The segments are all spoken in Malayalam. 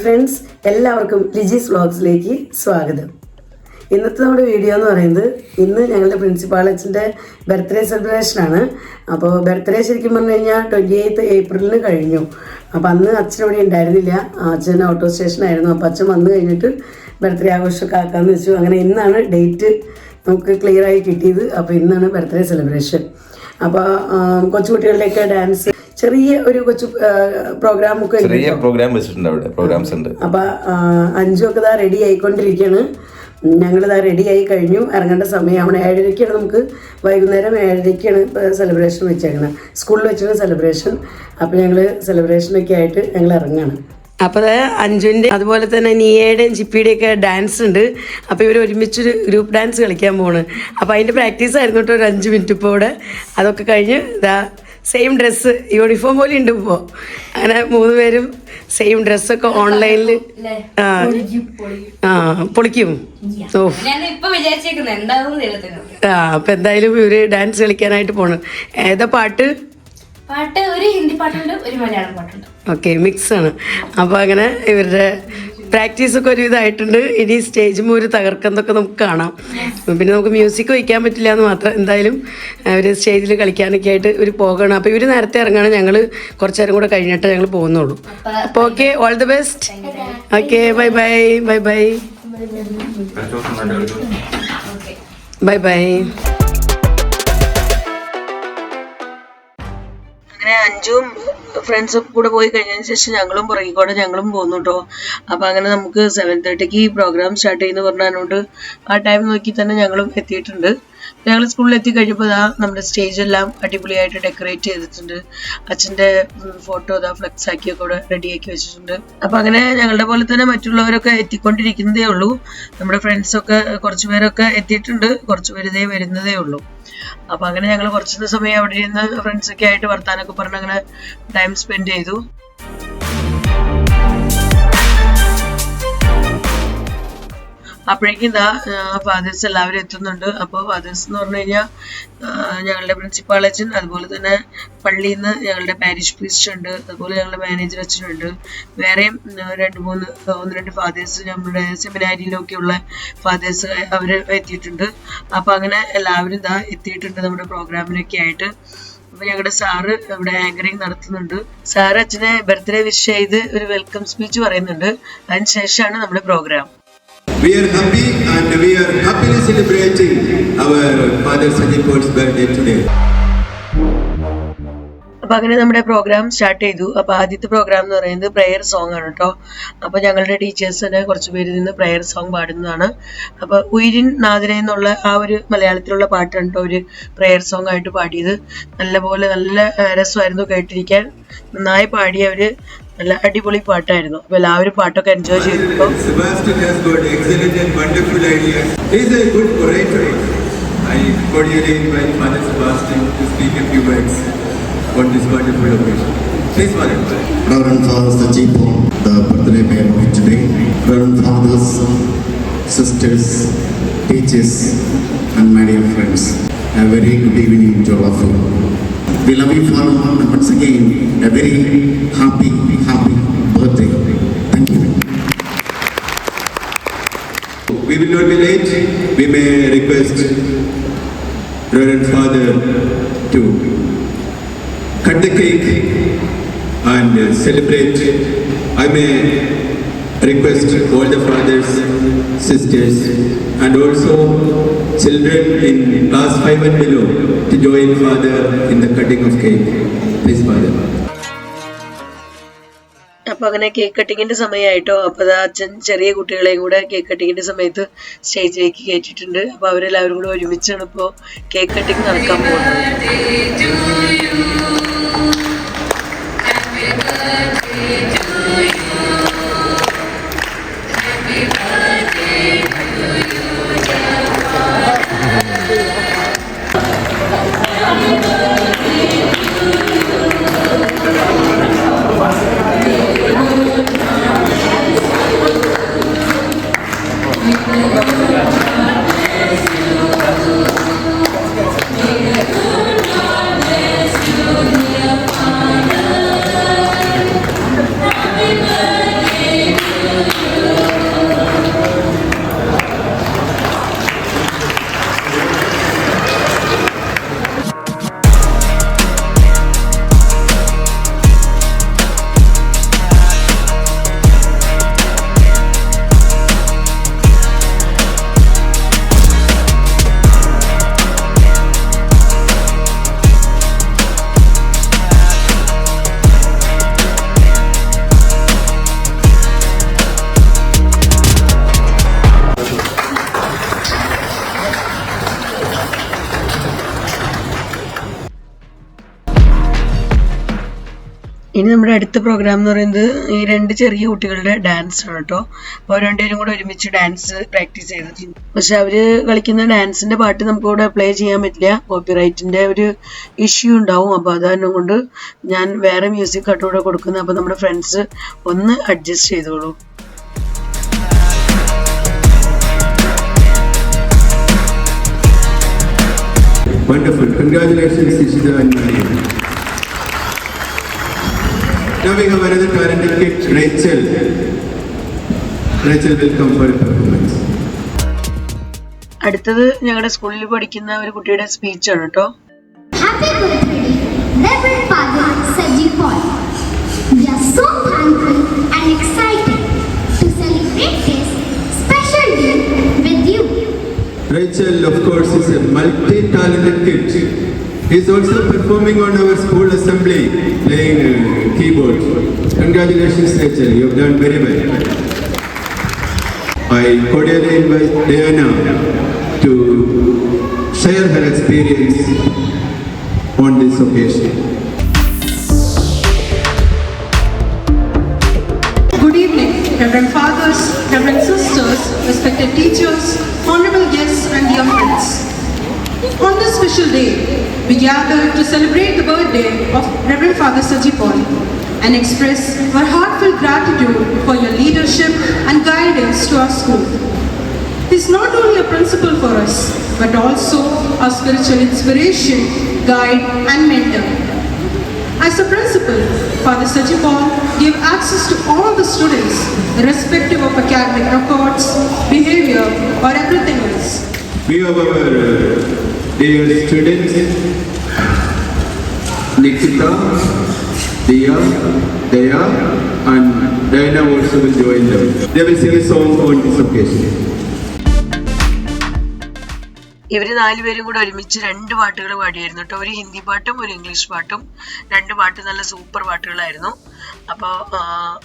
ഫ്രണ്ട്സ്, എല്ലാവർക്കും ലിജീസ് വ്ളോഗ്സിലേക്ക് സ്വാഗതം. ഇന്നത്തെ നമ്മുടെ വീഡിയോ എന്ന് പറയുന്നത്, ഇന്ന് ഞങ്ങളുടെ പ്രിൻസിപ്പാൾ അച്ഛൻ്റെ ബർത്ത്ഡേ സെലിബ്രേഷനാണ്. അപ്പോൾ ബർത്ത്ഡേ ശരിക്കും പറഞ്ഞു കഴിഞ്ഞാൽ 28 ഏപ്രിലിന് കഴിഞ്ഞു. അപ്പോൾ അന്ന് അച്ഛൻ ഇവിടെ ഉണ്ടായിരുന്നില്ല, അച്ഛൻ ഓട്ടോ സ്റ്റേഷനായിരുന്നു. അപ്പോൾ അച്ഛൻ വന്നു കഴിഞ്ഞിട്ട് ബർത്ത്ഡേ ആഘോഷമൊക്കെ ആക്കാമെന്ന് വെച്ചു. അങ്ങനെ ഇന്നാണ് ഡേറ്റ് നമുക്ക് ക്ലിയറായി കിട്ടിയത്. അപ്പോൾ ഇന്നാണ് ബർത്ത്ഡേ സെലിബ്രേഷൻ. അപ്പോൾ കൊച്ചുകുട്ടികളുടെയൊക്കെ ഡാൻസ്, ചെറിയ ഒരു കൊച്ചു പ്രോഗ്രാമൊക്കെ പ്രോഗ്രാംസ് ഉണ്ട്. അപ്പൊ അഞ്ചുമൊക്കെ ഇതാ റെഡി ആയിക്കൊണ്ടിരിക്കുകയാണ്. ഞങ്ങളിതാ റെഡി ആയി കഴിഞ്ഞു. ഇറങ്ങേണ്ട സമയമാണ്. 7:30 നമുക്ക് വൈകുന്നേരം 7:30 സെലിബ്രേഷൻ വെച്ചേക്കണം. സ്കൂളിൽ വെച്ചാണ് സെലിബ്രേഷൻ. അപ്പോൾ ഞങ്ങൾ സെലിബ്രേഷനൊക്കെ ആയിട്ട് ഞങ്ങൾ ഇറങ്ങാണ്. അപ്പോൾ അഞ്ജുവിൻ്റെ അതുപോലെ തന്നെ നിയയുടെയും ജിപ്പിയുടെയും ഒക്കെ ഡാൻസ് ഉണ്ട്. അപ്പോൾ ഇവർ ഒരുമിച്ചൊരു ഗ്രൂപ്പ് ഡാൻസ് കളിക്കാൻ പോവാണ്. അപ്പോൾ അതിൻ്റെ പ്രാക്ടീസ് ആയിരുന്നു കേട്ടോ, ഒരു 5 മിനിറ്റ് ഇപ്പോൾ ഇവിടെ. അതൊക്കെ കഴിഞ്ഞ് ഇതാ സെയിം ഡ്രസ്സ്, യൂണിഫോം പോലെ ഉണ്ട് ഇപ്പോൾ. അങ്ങനെ 3 പേരും സെയിം ഡ്രസ്സൊക്കെ ഓൺലൈനിൽ പൊളിക്കും. അപ്പം എന്തായാലും ഇവര് ഡാൻസ് കളിക്കാനായിട്ട് പോണ്. ഏതാ പാട്ട്? ഒരു ഹിന്ദി പാട്ടുണ്ട്, ഒരു മലയാളം പാട്ടുണ്ട്. ഓക്കെ, മിക്സ് ആണ്. അപ്പോൾ അങ്ങനെ ഇവരുടെ പ്രാക്ടീസൊക്കെ ഒരു ഇതായിട്ടുണ്ട്. ഇനി സ്റ്റേജ് ഒരു തകർക്കുന്നതൊക്കെ നമുക്ക് കാണാം. പിന്നെ നമുക്ക് മ്യൂസിക് വയ്ക്കാൻ പറ്റില്ല എന്ന് മാത്രം. എന്തായാലും ഒരു സ്റ്റേജിൽ കളിക്കാനൊക്കെ ആയിട്ട് ഇവർ പോകണം. അപ്പോൾ ഇവർ നേരത്തെ ഇറങ്ങാണ്, ഞങ്ങൾ കുറച്ച് നേരം കൂടെ കഴിഞ്ഞിട്ട് ഞങ്ങൾ പോകുന്നുള്ളൂ. അപ്പോൾ okay, all the best. Okay, bye bye bye bye bye bye. അങ്ങനെ അഞ്ചും ഫ്രണ്ട്സും കൂടെ പോയി കഴിഞ്ഞതിന് ശേഷം ഞങ്ങളും പുറകിക്കോടെ ഞങ്ങളും പോന്നു കേട്ടോ. അപ്പം അങ്ങനെ നമുക്ക് 7:30 പ്രോഗ്രാം സ്റ്റാർട്ട് ചെയ്യുന്ന പറഞ്ഞതുകൊണ്ട് ആ ടൈം നോക്കി തന്നെ ഞങ്ങളും എത്തിയിട്ടുണ്ട്. ഞങ്ങൾ സ്കൂളിൽ എത്തി കഴിഞ്ഞപ്പോൾ നമ്മുടെ സ്റ്റേജെല്ലാം അടിപൊളിയായിട്ട് ഡെക്കറേറ്റ് ചെയ്തിട്ടുണ്ട്. അച്ഛൻ്റെ ഫോട്ടോ ഫ്ലെക്സ് ആക്കിയൊക്കെ ഇവിടെ റെഡിയാക്കി വെച്ചിട്ടുണ്ട്. അപ്പം അങ്ങനെ ഞങ്ങളുടെ പോലെ തന്നെ മറ്റുള്ളവരൊക്കെ എത്തിക്കൊണ്ടിരിക്കുന്നതേ ഉള്ളൂ. നമ്മുടെ ഫ്രണ്ട്സൊക്കെ കുറച്ച് പേരൊക്കെ എത്തിയിട്ടുണ്ട്, കുറച്ച് പേര് ഇതേ വരുന്നതേ ഉള്ളൂ. അപ്പം അങ്ങനെ ഞങ്ങൾ കുറച്ച് സമയം അവിടെ ഇരുന്ന് ഫ്രണ്ട്സൊക്കെ ആയിട്ട് വർത്താനൊക്കെ പറഞ്ഞ് അങ്ങനെ ടൈം സ്പെൻഡ് ചെയ്തു. അപ്പോഴേക്കും ഫാദേഴ്സ് എല്ലാവരും എത്തുന്നുണ്ട്. അപ്പോൾ ഫാദേഴ്സ് എന്ന് പറഞ്ഞു കഴിഞ്ഞാൽ ഞങ്ങളുടെ പ്രിൻസിപ്പാൾ അച്ഛൻ, അതുപോലെ തന്നെ പള്ളിയിൽ നിന്ന് ഞങ്ങളുടെ പാരിഷ് പ്രീസ്റ്റ് ഉണ്ട്, അതുപോലെ ഞങ്ങളുടെ മാനേജർ അച്ഛനുണ്ട്. വേറെയും 1-2 ഫാദേഴ്സ് നമ്മുടെ സെമിനാരിയിലൊക്കെയുള്ള ഫാദേഴ്സ് അവർ എത്തിയിട്ടുണ്ട്. അപ്പോൾ അങ്ങനെ എല്ലാവരും എത്തിയിട്ടുണ്ട് നമ്മുടെ പ്രോഗ്രാമിനൊക്കെ ആയിട്ട്. അപ്പോൾ ഞങ്ങളുടെ സാറ് ഇവിടെ ആങ്കറിങ് നടത്തുന്നുണ്ട്. സാറ് അച്ഛനെ ബർത്ത്ഡേ വിഷ് ചെയ്ത് ഒരു വെൽക്കം സ്പീച്ച് പറയുന്നുണ്ട്. അതിന് ശേഷമാണ് നമ്മുടെ programme. We are happy and we are happily celebrating our Father Sandeep's birthday today. അപ്പൊ അങ്ങനെ നമ്മുടെ പ്രോഗ്രാം സ്റ്റാർട്ട് ചെയ്തു. അപ്പൊ ആദ്യത്തെ പ്രോഗ്രാം എന്ന് പറയുന്നത് പ്രെയർ സോങ് ആണ് കേട്ടോ. അപ്പൊ ഞങ്ങളുടെ ടീച്ചേഴ്സ് തന്നെ കുറച്ച് പേര് നിന്ന് പ്രെയർ സോങ് പാടുന്നതാണ്. അപ്പൊ ഉയിരിൻ നാദിര എന്നുള്ള ആ ഒരു മലയാളത്തിലുള്ള പാട്ടാണ് കേട്ടോ ഒരു പ്രെയർ സോങ് ആയിട്ട് പാടിയത്. നല്ല രസമായിരുന്നു കേട്ടിരിക്കാൻ. നന്നായി പാടിയവര്, നല്ല അടിപൊളി പാട്ടായിരുന്നു. അപ്പൊ എല്ലാവരും പാട്ടൊക്കെ എൻജോയ് ചെയ്തിട്ടോ. Sebastian has got excellent and wonderful ideas. He is a good orator. I cordially invite Father Sebastian to speak a few words on this wonderful occasion. Please, Father. Reverend Father Sajipo, the birthday man of today. Reverend Fathers, sisters, teachers, and my dear friends. A very good evening to all of you. We love you, Father, and once again, a very happy birthday. Thank you. We will not be late. We may request Reverend Father to cut the cake and celebrate. I may request all the fathers, sisters, and also children in class 5 and below to join Father in the cutting of cake. Please, Father. അപ്പൊ അങ്ങനെ കേക്ക് കട്ടിങ്ങിന്റെ സമയമായിട്ടോ. അപ്പൊ അച്ഛൻ ചെറിയ കുട്ടികളെയും കൂടെ കേക്ക് കട്ടിങ്ങിന്റെ സമയത്ത് സ്റ്റേജിലേക്ക് കയറ്റിയിട്ടുണ്ട്. അപ്പൊ അവരെല്ലാവരും കൂടെ ഒരുമിച്ചാണ് ഇപ്പോ കേക്ക് കട്ടിങ് നടക്കാൻ പോകുന്നത്. ഇനി നമ്മുടെ അടുത്ത പ്രോഗ്രാം എന്ന് പറയുന്നത് ഈ 2 ചെറിയ കുട്ടികളുടെ ഡാൻസ് ആണ് കേട്ടോ. അപ്പോൾ രണ്ടുപേരും കൂടെ ഒരുമിച്ച് ഡാൻസ് പ്രാക്ടീസ് ചെയ്തിട്ടുണ്ട്. പക്ഷെ അവര് കളിക്കുന്ന ഡാൻസിന്റെ പാട്ട് നമുക്കിവിടെ പ്ലേ ചെയ്യാൻ പറ്റില്ല, കോപ്പിറൈറ്റിന്റെ ഒരു ഇഷ്യൂ ഉണ്ടാവും. അപ്പോൾ അതാണ് കൊണ്ട് ഞാൻ വേറെ മ്യൂസിക് ആട്ടൂടെ കൊടുക്കുന്നത്. അപ്പോൾ നമ്മുടെ ഫ്രണ്ട്സ് ഒന്ന് അഡ്ജസ്റ്റ് ചെയ്തോളൂ. Wonderful. Congratulations, Ishita and Maria. Now we have another talented kid, Rachel. Rachel will come for a performance. അടുത്തത് ഞങ്ങളുടെ സ്കൂളിൽ പഠിക്കുന്ന ഒരു കുട്ടിയുടെ സ്പീച്ചാണ് കേട്ടോ. Happy birthday, Reverend Father Saji Paul. We are so thankful and excited to celebrate this special day with you. Rachel, of course, is a multi-talented kid. He is also performing on our school assembly, playing keyboard. Congratulations, Rachel. You have done very well. I cordially invite Diana to share her experience on this occasion. Good evening, Reverend Fathers, Reverend Sisters, respected teachers, honorable guests and dear friends. On this special day, we gather to celebrate the birthday of Reverend Father Saji Paul and express our heartfelt gratitude for your leadership and guidance to our school. He is not only a principal for us, but also our spiritual inspiration, guide and mentor. As a principal, Father Saji Paul gave access to all the students, irrespective of academic records, behavior, or everything else. We have our dear students, Nikita, Dia, Daya, and Diana also will join them. They will sing a song on this occasion. ഇവര് 4 പേരും കൂടെ ഒരുമിച്ച് 2 പാട്ടുകൾ പാടിയായിരുന്നു കേട്ടോ. ഒരു ഹിന്ദി പാട്ടും ഒരു ഇംഗ്ലീഷ് പാട്ടും. 2 പാട്ട് നല്ല സൂപ്പർ പാട്ടുകളായിരുന്നു. അപ്പോൾ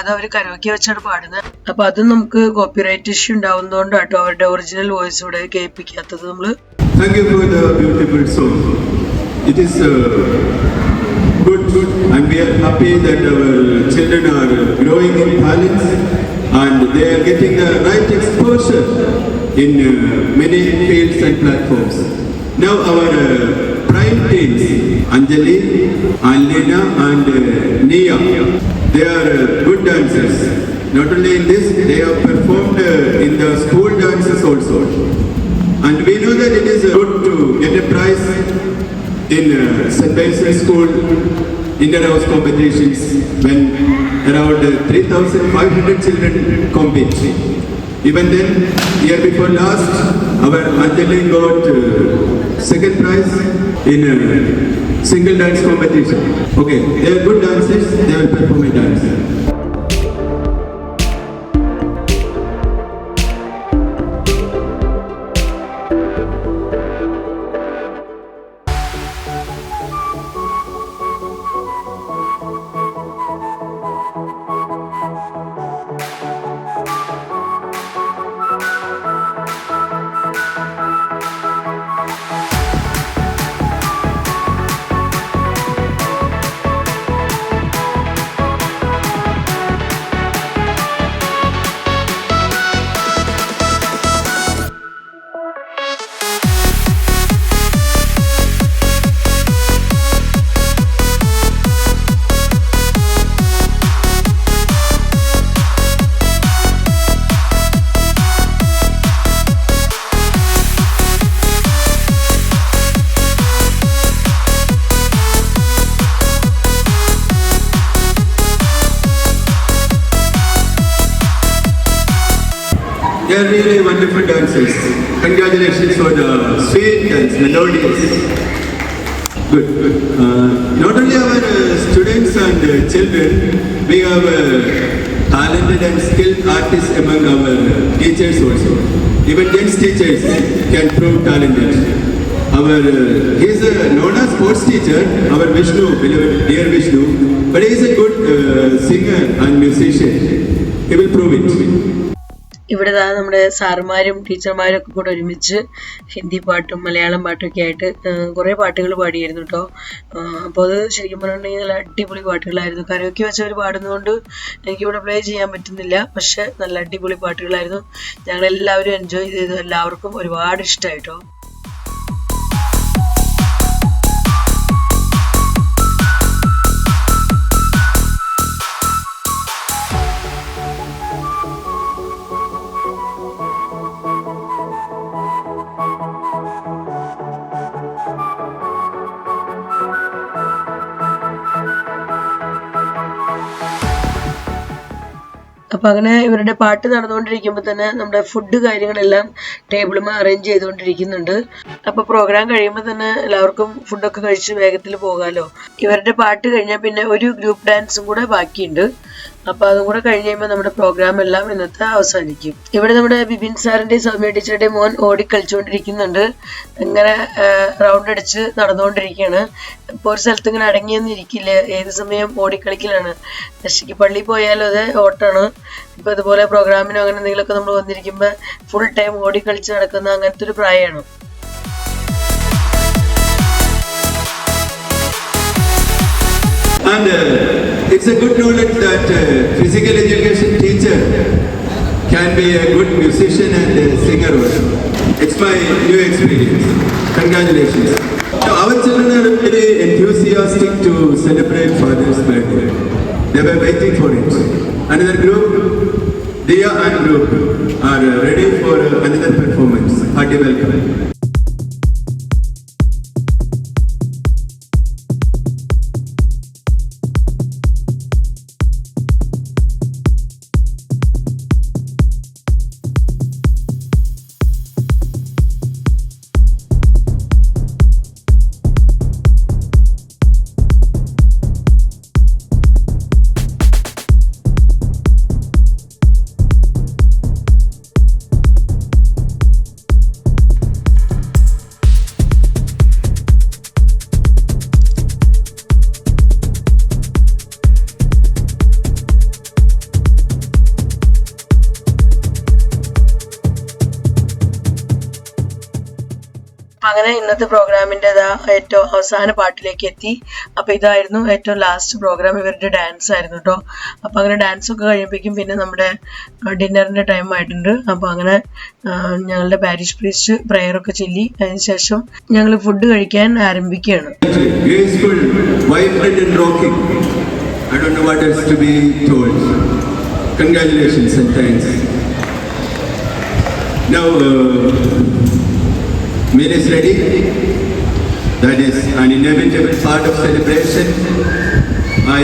അതവർ കരോക്കെ വെച്ചാണ് പാടുന്നത്. അപ്പോൾ അതും നമുക്ക് കോപ്പിറൈറ്റ് ഇഷ്യൂ ഉണ്ടാവുന്നതുകൊണ്ട് കേട്ടോ അവരുടെ ഒറിജിനൽ വോയിസ് ഇവിടെ കേൾപ്പിക്കാത്തത് നമ്മൾ. Thank you for the beautiful song. It is good and we are happy that our children are growing in talents and they are getting the right exposure in many fields and platforms. Now our prime teams, Anjali, Alina and Nia, they are good dancers. Not only in this, they have performed in the school dances also. And we know that it is good to get a prize in St. Vincent School inter-house competitions when around 3,500 children compete. Even then, year before last, our Anjali got second prize in single dance competition. Okay, they are good dancers, they will perform a dance. They are really wonderful dancers. Congratulations for the sweet dance, melodious. Good. Not only our students and children, we have talented and skilled artists among our teachers also. Even dance teachers can prove talented. He is known as sports teacher, our Vishnu, beloved dear Vishnu, but he is a good singer and musician. He will prove it. ഇവിടെ നമ്മുടെ സാറുമാരും ടീച്ചർമാരും ഒക്കെ കൂടെ ഒരുമിച്ച് ഹിന്ദി പാട്ടും മലയാളം പാട്ടും ഒക്കെ ആയിട്ട് കുറേ പാട്ടുകൾ പാടിയായിരുന്നു കേട്ടോ. അപ്പോൾ അത് ശരിക്കും പറഞ്ഞിട്ടുണ്ടെങ്കിൽ നല്ല അടിപൊളി പാട്ടുകളായിരുന്നു. കരോക്കെ വെച്ചവർ പാടുന്നതുകൊണ്ട് എനിക്കിവിടെ പ്ലേ ചെയ്യാൻ പറ്റുന്നില്ല, പക്ഷെ നല്ല അടിപൊളി പാട്ടുകളായിരുന്നു. ഞങ്ങളെല്ലാവരും എൻജോയ് ചെയ്തു, എല്ലാവർക്കും ഒരുപാട് ഇഷ്ടമായിട്ടോ. അപ്പൊ അങ്ങനെ ഇവരുടെ പാട്ട് നടന്നുകൊണ്ടിരിക്കുമ്പോൾ തന്നെ നമ്മുടെ ഫുഡ് കാര്യങ്ങളെല്ലാം ടേബിളുമേ അറേഞ്ച് ചെയ്തുകൊണ്ടിരിക്കുന്നുണ്ട്. അപ്പൊ പ്രോഗ്രാം കഴിയുമ്പോൾ തന്നെ എല്ലാവർക്കും ഫുഡൊക്കെ കഴിച്ച് വേഗത്തിൽ പോകാമല്ലോ. ഇവരുടെ പാട്ട് കഴിഞ്ഞാൽ പിന്നെ ഒരു ഗ്രൂപ്പ് ഡാൻസും കൂടെ ബാക്കിയുണ്ട്. അപ്പൊ അതും കൂടെ കഴിഞ്ഞ് കഴിയുമ്പോൾ നമ്മുടെ പ്രോഗ്രാം എല്ലാം ഇന്നത്തെ അവസാനിക്കും. ഇവിടെ നമ്മുടെ ബിബിൻ സാറിന്റെയും സൗമ്യ ടീച്ചറുടെയും മോൻ ഓടി കളിച്ചുകൊണ്ടിരിക്കുന്നുണ്ട്. ഇങ്ങനെ റൗണ്ട് അടിച്ച് നടന്നുകൊണ്ടിരിക്കുകയാണ്. ഇപ്പോൾ ഒരു സ്ഥലത്ത് ഇങ്ങനെ അടങ്ങിയൊന്നും ഇരിക്കില്ല, ഏത് സമയം ഓടിക്കളിക്കലാണ്. രക്ഷിക്ക് പള്ളിയിൽ പോയാലും അതെ ഓട്ടാണ്. ഇപ്പൊ ഇതുപോലെ പ്രോഗ്രാമിനോ അങ്ങനെ എന്തെങ്കിലുമൊക്കെ നമ്മൾ വന്നിരിക്കുമ്പോൾ ഫുൾ ടൈം ഓടിക്കളിച്ച് നടക്കുന്ന അങ്ങനത്തെ ഒരു പ്രായമാണ്. And it's a good knowledge that physical education teacher can be a good musician and a singer also. It's my new experience. Congratulations. So our children are very enthusiastic to celebrate Father's birthday. They were waiting for it. Another group, Dia and group, are ready for another performance. Hearty welcome. അങ്ങനെ ഇന്നത്തെ പ്രോഗ്രാമിന്റെ ഏറ്റവും അവസാന പാട്ടിലേക്ക് എത്തി. അപ്പൊ ഇതായിരുന്നു ഏറ്റവും ലാസ്റ്റ് പ്രോഗ്രാം. ഇവരുടെ ഡാൻസ് ആയിരുന്നു കേട്ടോ. അപ്പൊ അങ്ങനെ ഡാൻസ് ഒക്കെ കഴിയുമ്പോഴേക്കും പിന്നെ നമ്മുടെ ഡിന്നറിന്റെ ടൈം ആയിട്ടുണ്ട്. അപ്പൊ അങ്ങനെ ഞങ്ങളുടെ പാരിഷ് പ്രീസ്റ്റ് പ്രയർ ഒക്കെ ചൊല്ലി അതിനുശേഷം ഞങ്ങൾ ഫുഡ് കഴിക്കാൻ ആരംഭിക്കുകയാണ്. I don't know what else to be told. Congratulations and thanks. Now meal is ready. That is an inevitable part of celebration. I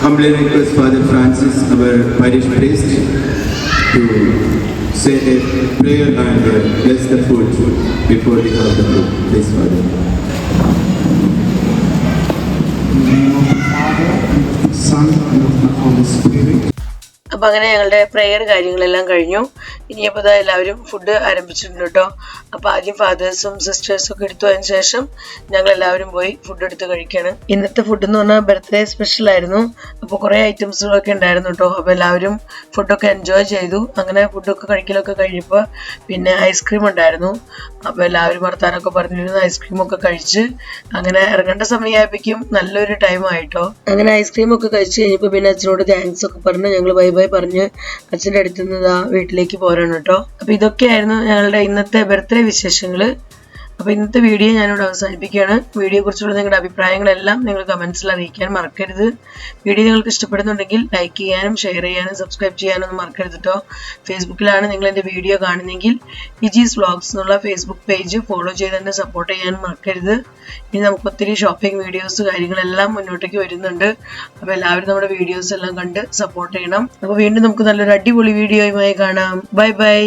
humbly request Father Francis, our parish priest, to say a prayer and bless the food before we have the food. Please, Father. In the name of the Father, and of the Son, and of the Holy Spirit. അപ്പൊ അങ്ങനെ ഞങ്ങളുടെ പ്രെയർ കാര്യങ്ങളെല്ലാം കഴിഞ്ഞു. ഇനിയിപ്പോൾ എല്ലാവരും ഫുഡ് ആരംഭിച്ചിട്ടുണ്ട് കേട്ടോ. അപ്പൊ ആദ്യം ഫാദേഴ്സും സിസ്റ്റേഴ്സും ഒക്കെ എടുത്തു, അതിന് ശേഷം ഞങ്ങൾ എല്ലാവരും പോയി ഫുഡ് എടുത്ത് കഴിക്കുകയാണ്. ഇന്നത്തെ ഫുഡ് എന്ന് പറഞ്ഞാൽ ബർത്ത്ഡേ സ്പെഷ്യൽ ആയിരുന്നു. അപ്പോൾ കുറെ ഐറ്റംസുകളൊക്കെ ഉണ്ടായിരുന്നു കേട്ടോ. അപ്പൊ എല്ലാവരും ഫുഡൊക്കെ എൻജോയ് ചെയ്തു. അങ്ങനെ ഫുഡൊക്കെ കഴിക്കലൊക്കെ കഴിഞ്ഞപ്പോൾ പിന്നെ ഐസ്ക്രീം ഉണ്ടായിരുന്നു. അപ്പൊ എല്ലാവരും വർത്താനൊക്കെ പറഞ്ഞിരുന്നു, ഐസ്ക്രീമൊക്കെ കഴിച്ച് അങ്ങനെ ഇറങ്ങേണ്ട സമയമായപ്പോഴേക്കും നല്ലൊരു ടൈം ആയിട്ടോ. അങ്ങനെ ഐസ്ക്രീം ഒക്കെ കഴിച്ച് കഴിഞ്ഞപ്പോൾ പിന്നെ അച്ഛനോട് താങ്ക്സ് ഒക്കെ പറഞ്ഞ് ഞങ്ങൾ ബൈ ബൈ പറഞ്ഞ് അച്ഛൻ്റെ അടുത്ത് നിന്ന് വീട്ടിലേക്ക് പോരാണ് കേട്ടോ. അപ്പൊ ഇതൊക്കെയായിരുന്നു ഞങ്ങളുടെ ഇന്നത്തെ ബർത്ത്ഡേ വിശേഷങ്ങള്. അപ്പൊ ഇന്നത്തെ വീഡിയോ ഞാനിവിടെ അവസാനിപ്പിക്കുകയാണ്. വീഡിയോയെ കുറിച്ചുള്ള നിങ്ങളുടെ അഭിപ്രായങ്ങളെല്ലാം നിങ്ങൾ കമന്റ്സിൽ അറിയിക്കാൻ മറക്കരുത്. വീഡിയോ നിങ്ങൾക്ക് ഇഷ്ടപ്പെടുന്നുണ്ടെങ്കിൽ ലൈക്ക് ചെയ്യാനും ഷെയർ ചെയ്യാനും സബ്സ്ക്രൈബ് ചെയ്യാനും ഒന്നും മറക്കരുത് കേട്ടോ. ഫേസ്ബുക്കിലാണ് നിങ്ങൾ എൻ്റെ വീഡിയോ കാണുന്നെങ്കിൽ ഇജീസ് വ്ളോഗ്സ് എന്നുള്ള ഫേസ്ബുക്ക് പേജ് ഫോളോ ചെയ്ത് തന്നെ സപ്പോർട്ട് ചെയ്യാനും മറക്കരുത്. ഇനി നമുക്ക് ഒത്തിരി ഷോപ്പിംഗ് വീഡിയോസ് കാര്യങ്ങളെല്ലാം മുന്നോട്ടേക്ക് വരുന്നുണ്ട്. അപ്പോൾ എല്ലാവരും നമ്മുടെ വീഡിയോസ് എല്ലാം കണ്ട് സപ്പോർട്ട് ചെയ്യണം. അപ്പോൾ വീണ്ടും നമുക്ക് നല്ലൊരു അടിപൊളി വീഡിയോയുമായി കാണാം. Bye bye.